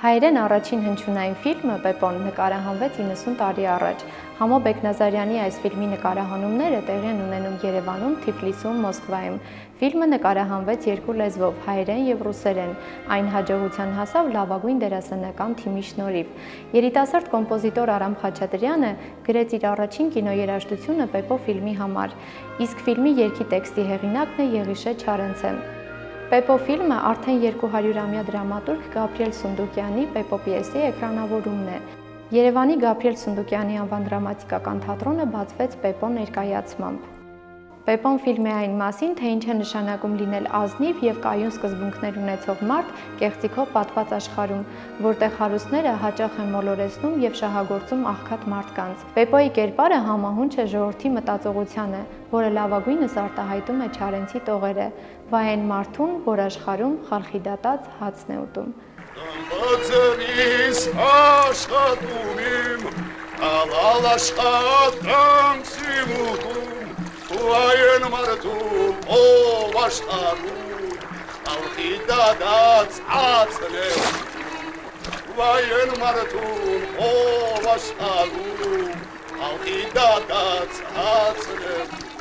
Հայերեն առաջին հնչյունային ֆիլմը «Պեպոն» նկարահանվեց 90 տարի առաջ։ Համո Բեկնազարյանի այս ֆիլմի նկարահանումները տեղի են ունենում Երևանում, Թիֆլիսում, Մոսկվայում։ Ֆիլմը նկարահանվեց երկու լեզվով՝ հայերեն և ռուսերեն։ Այն հաջողության հասավ լավագույն դերասանական թիմի շնորհիվ։ Երիտասարդ կոմպոզիտոր Արամ Խաչատրյանը գրեց իր առաջին կինոերաժշտությունը «Պեպո» ֆիլմի համար, իսկ ֆիլմի երգի տեքստի հեղինակն է Եղիշե Չարենցը։ «Պեպո» ֆիլմը արդեն 200-ամյա դրամատուրգ Գաբրիել Սունդուկյանի «Պեպո» պիեսի էկրանավորումն է։ Երևանի Գաբրիել Սունդուկյանի անվան դրամատիկական թատրոնը բացվեց «Պեպո» ներկայացմամբ։ «Պեպոն» ֆիլմ է այն մասին, թե ինչ է նշանակում լինել ազնիվ և կայուն սկզբունքներ ունեցող մարդ կեղծիքով պատված աշխարհում, որտեղ հարուստները հաճախ են մոլորեցնում և շահագործում աղքատ մարդկանց։ «Պեպոյի» կերպարը համահունչ է ժողովրդի մտածողությանը, որը լավագույնս արտահայտում է Չարենցի տողերը՝ վայեն մարդուն, որ աշխարհում խալխի դատած հացն է ուտում։ Վայեն մարդուն, ով աշխարհում խալխի դատած հացն է ուտում։ Վայեն մարդուն, ով աշխարհում խալխի դատած հացն է ուտում։